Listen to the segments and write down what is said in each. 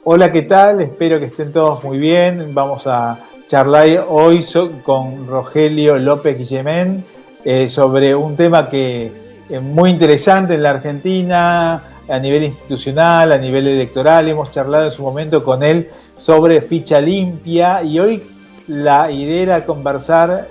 Hola, ¿qué tal? Espero que estén todos muy bien. Vamos a charlar hoy con Rogelio López Guillemén sobre un tema que es muy interesante en la Argentina, a nivel institucional, a nivel electoral. Hemos charlado en su momento con él sobre ficha limpia y hoy la idea era conversar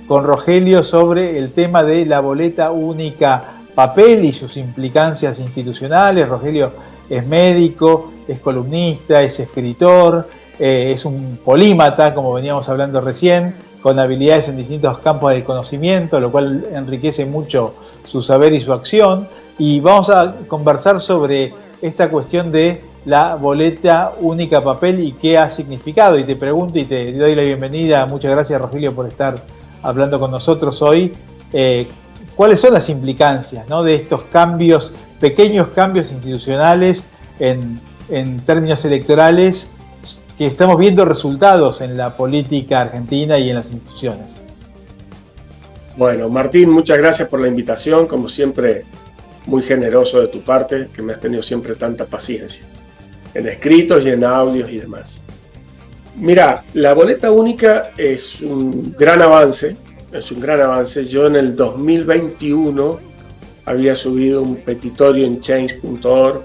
con Rogelio sobre el tema de la boleta única papel y sus implicancias institucionales. Rogelio es médico, es columnista, es escritor, es un polímata, como veníamos hablando recién, con habilidades en distintos campos del conocimiento, lo cual enriquece mucho su saber y su acción. Y vamos a conversar sobre esta cuestión de la boleta única papel y qué ha significado. Y te pregunto y te doy la bienvenida. Muchas gracias, Rogelio, por estar hablando con nosotros hoy. ¿Cuáles son las implicancias, ¿no?, de estos cambios, pequeños cambios institucionales en términos electorales, que estamos viendo resultados en la política argentina y en las instituciones? Bueno, Martín, muchas gracias por la invitación, como siempre muy generoso de tu parte, que me has tenido siempre tanta paciencia, en escritos y en audios y demás. Mira, la boleta única es un gran avance, Yo en el 2021 había subido un petitorio en change.org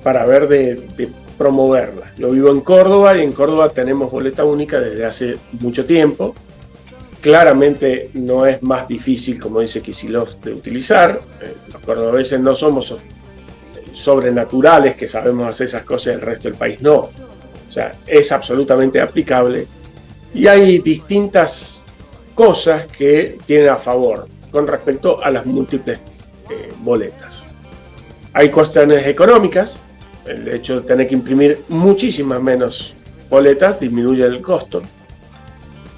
para ver de promoverla. Yo vivo en Córdoba y en Córdoba tenemos boleta única desde hace mucho tiempo. Claramente no es más difícil, como dice Kicillof, de utilizar. Los cordobeses no somos sobrenaturales que sabemos hacer esas cosas, el resto del país no. O sea, es absolutamente aplicable y hay distintas cosas que tienen a favor con respecto a las múltiples boletas. Hay cuestiones económicas. El hecho de tener que imprimir muchísimas menos boletas disminuye el costo.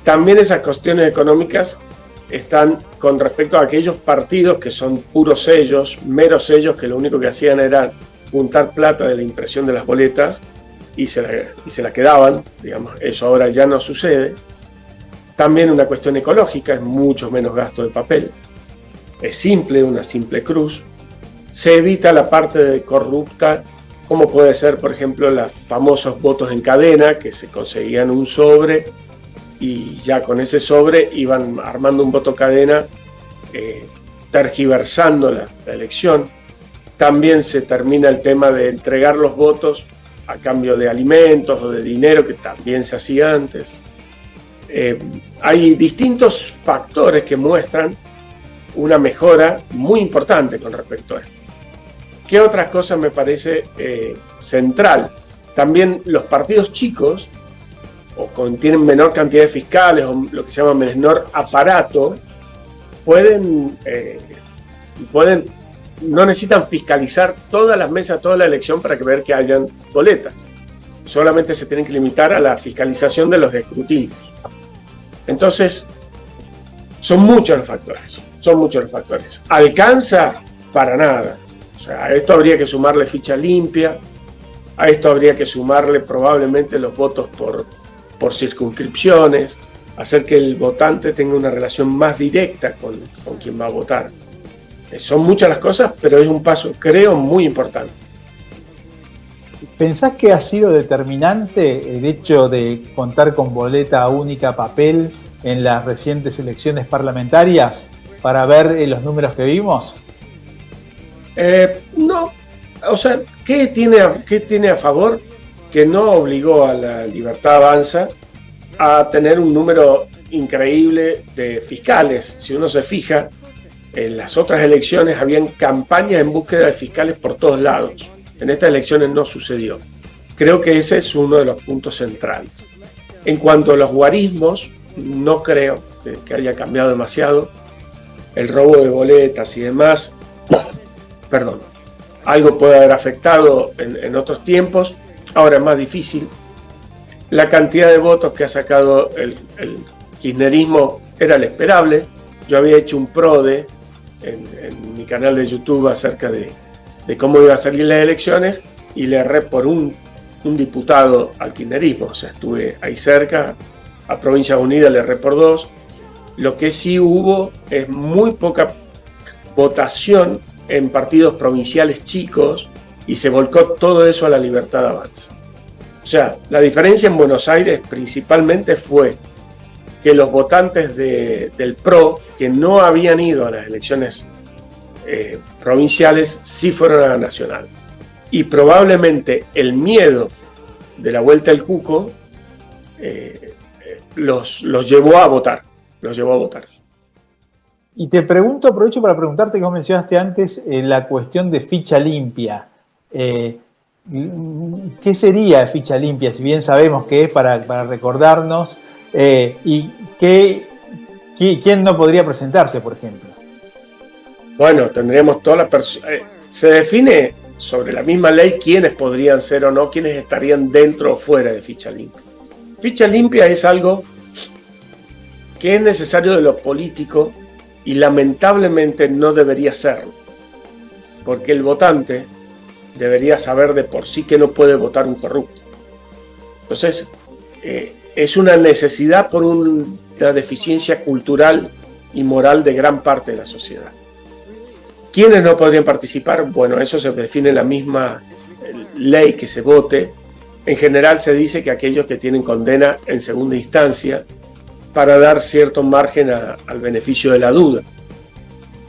También esas cuestiones económicas están con respecto a aquellos partidos que son puros sellos, meros sellos, que lo único que hacían era juntar plata de la impresión de las boletas y se la quedaban, digamos. Eso ahora ya no sucede. También una cuestión ecológica, es mucho menos gasto de papel. Es simple, una simple cruz. Se evita la parte corrupta, como puede ser, por ejemplo, los famosos votos en cadena, que se conseguían un sobre y ya con ese sobre iban armando un voto cadena, tergiversando la elección. También se termina el tema de entregar los votos a cambio de alimentos o de dinero, que también se hacía antes. Hay distintos factores que muestran una mejora muy importante con respecto a esto. ¿Qué otras cosas me parece central? También los partidos chicos, tienen menor cantidad de fiscales, o lo que se llama menor aparato, no necesitan fiscalizar todas las mesas, toda la elección para ver que hayan boletas. Solamente se tienen que limitar a la fiscalización de los escrutinios. Entonces, son muchos los factores. ¿Alcanza? Para nada. O sea, a esto habría que sumarle ficha limpia, a esto habría que sumarle probablemente los votos por circunscripciones, hacer que el votante tenga una relación más directa con quien va a votar. Son muchas las cosas, pero es un paso, creo, muy importante. ¿Pensás que ha sido determinante el hecho de contar con boleta única papel en las recientes elecciones parlamentarias para ver los números que vimos? No, o sea, ¿qué tiene a favor? Que no obligó a la Libertad Avanza a tener un número increíble de fiscales. Si uno se fija, en las otras elecciones habían campañas en búsqueda de fiscales por todos lados. En estas elecciones no sucedió. Creo que ese es uno de los puntos centrales. En cuanto a los guarismos, no creo que haya cambiado demasiado. El robo de boletas y demás, algo puede haber afectado en otros tiempos. Ahora es más difícil. La cantidad de votos que ha sacado el kirchnerismo era la esperable. Yo había hecho un PRODE en mi canal de YouTube acerca de cómo iba a salir las elecciones y le erré por un diputado al kirchnerismo. O sea, estuve ahí cerca. A Provincia Unida le erré por 2. Lo que sí hubo es muy poca votación en partidos provinciales chicos y se volcó todo eso a la Libertad Avanza. sea, la diferencia en Buenos Aires principalmente fue que los votantes del PRO, que no habían ido a las elecciones provinciales, sí fueron a la nacional. Y probablemente el miedo de la vuelta al cuco los llevó a votar. Y te pregunto, aprovecho para preguntarte, que vos mencionaste antes, la cuestión de ficha limpia. ¿Qué sería ficha limpia? Si bien sabemos qué es, para recordarnos, y quién no podría presentarse, por ejemplo. Bueno, tendríamos todas las personas. Se define sobre la misma ley quiénes podrían ser o no, quiénes estarían dentro o fuera de ficha limpia. Ficha limpia es algo que es necesario de lo político y lamentablemente no debería serlo, porque el votante debería saber de por sí que no puede votar un corrupto. Entonces, es una necesidad por una deficiencia cultural y moral de gran parte de la sociedad. ¿Quiénes no podrían participar? Bueno, eso se define en la misma ley que se vote. En general se dice que aquellos que tienen condena en segunda instancia, para dar cierto margen al beneficio de la duda.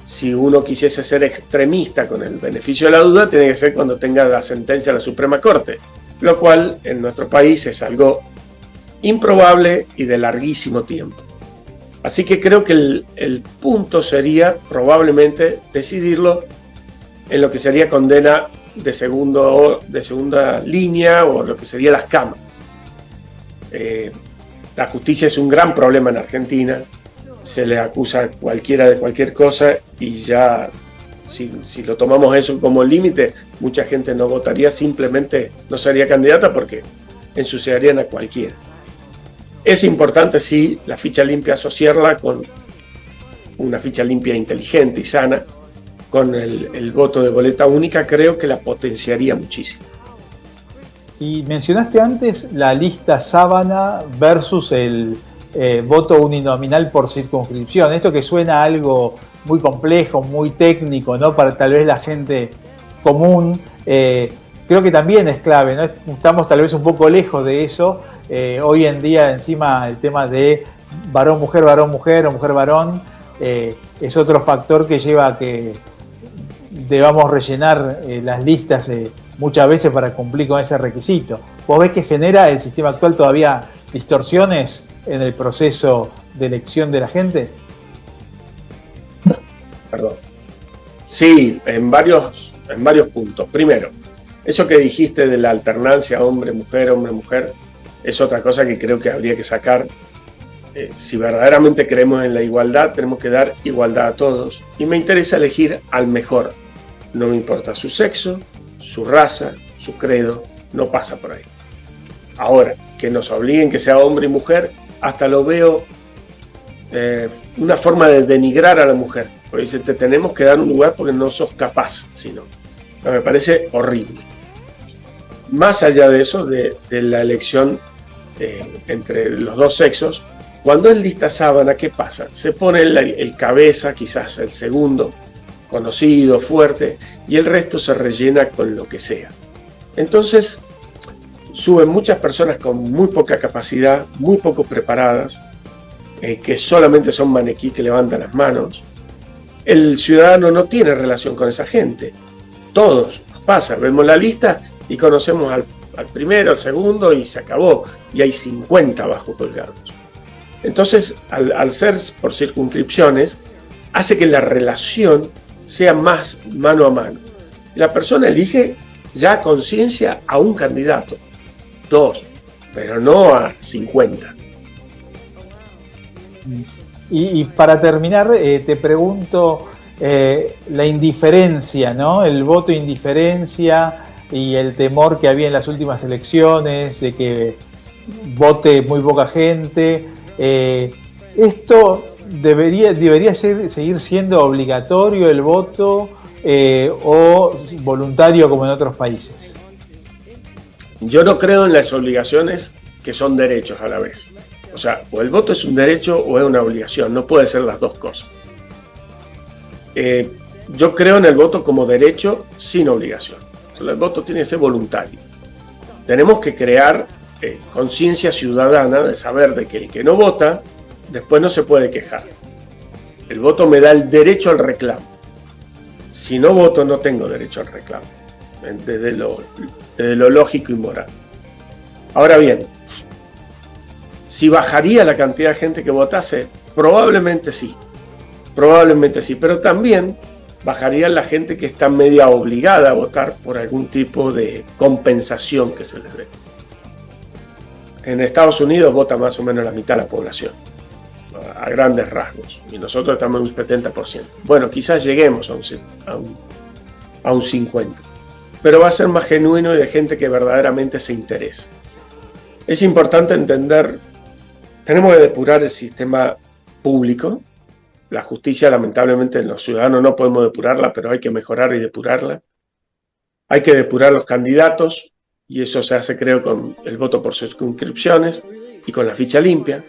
Si uno quisiese ser extremista con el beneficio de la duda, tiene que ser cuando tenga la sentencia de la Suprema Corte, lo cual en nuestro país es algo improbable y de larguísimo tiempo. Así que creo que el punto sería probablemente decidirlo en lo que sería condena de segunda línea, o lo que sería las cámaras. La justicia es un gran problema en Argentina. Se le acusa a cualquiera de cualquier cosa y ya, si lo tomamos eso como límite, mucha gente no votaría, simplemente no sería candidata porque ensuciarían a cualquiera. Es importante, sí, la ficha limpia asociarla con una ficha limpia inteligente y sana. Con el voto de boleta única creo que la potenciaría muchísimo. Y mencionaste antes la lista sábana versus el voto uninominal por circunscripción. Esto que suena a algo muy complejo, muy técnico, ¿no? Para tal vez la gente común, creo que también es clave, ¿no? Estamos tal vez un poco lejos de eso. Hoy en día, encima, el tema de varón-mujer o mujer-varón es otro factor que lleva a que debamos rellenar las listas muchas veces para cumplir con ese requisito. ¿Vos ves que genera el sistema actual todavía distorsiones en el proceso de elección de la gente? Perdón. Sí, en varios puntos. Primero, eso que dijiste de la alternancia hombre-mujer, es otra cosa que creo que habría que sacar. Si verdaderamente creemos en la igualdad, tenemos que dar igualdad a todos. Y me interesa elegir al mejor. No me importa su sexo, su raza, su credo, no pasa por ahí. Ahora, que nos obliguen que sea hombre y mujer, hasta lo veo una forma de denigrar a la mujer. Porque dice, te tenemos que dar un lugar porque no sos capaz, sino. Me parece horrible. Más allá de eso, de la elección entre los dos sexos, cuando es lista sábana, ¿qué pasa? Se pone el cabeza, quizás el segundo, conocido, fuerte, y el resto se rellena con lo que sea. Entonces, suben muchas personas con muy poca capacidad, muy poco preparadas, que solamente son maniquí que levantan las manos. El ciudadano no tiene relación con esa gente. Todos nos pasa, vemos la lista y conocemos al primero, al segundo, y se acabó. Y hay 50 abajo colgados. Entonces, al ser por circunscripciones, hace que la relación sea más mano a mano. La persona elige ya a conciencia a un candidato, 2, pero no a 50. Y para terminar, te pregunto la indiferencia, ¿no? El voto indiferencia y el temor que había en las últimas elecciones, de que vote muy poca gente. ¿Esto debería seguir siendo obligatorio el voto o voluntario como en otros países? Yo no creo en las obligaciones que son derechos a la vez. O sea, o el voto es un derecho o es una obligación, no puede ser las dos cosas. Yo creo en el voto como derecho sin obligación. O sea, el voto tiene que ser voluntario. tenemos que crear conciencia ciudadana de saber de que el que no vota después no se puede quejar. El voto me da el derecho al reclamo. Si no voto no tengo derecho al reclamo, desde lo lógico y moral. Ahora bien, si bajaría la cantidad de gente que votase, probablemente sí, pero también bajaría la gente que está media obligada a votar por algún tipo de compensación que se les dé. En Estados Unidos vota más o menos la mitad de la población, a grandes rasgos, y nosotros estamos en un 70%. Bueno, quizás lleguemos a un 50%, pero va a ser más genuino y de gente que verdaderamente se interesa. Es importante entender, tenemos que depurar el sistema público. La justicia, lamentablemente, los ciudadanos no podemos depurarla, pero hay que mejorar y depurarla. Hay que depurar los candidatos, y eso se hace, creo, con el voto por circunscripciones y con la ficha limpia.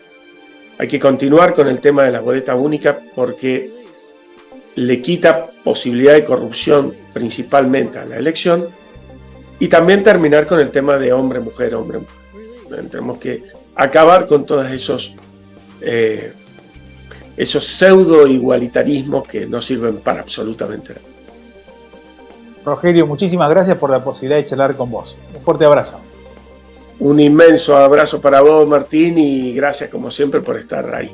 Hay que continuar con el tema de la boleta única porque le quita posibilidad de corrupción principalmente a la elección, y también terminar con el tema de hombre-mujer, hombre-mujer. Tenemos que acabar con todos esos pseudo igualitarismos que no sirven para absolutamente nada. Rogelio, muchísimas gracias por la posibilidad de charlar con vos. Un fuerte abrazo. Un inmenso abrazo para vos, Martín, y gracias como siempre por estar ahí.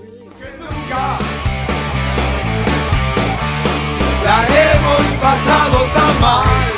La hemos pasado tan mal.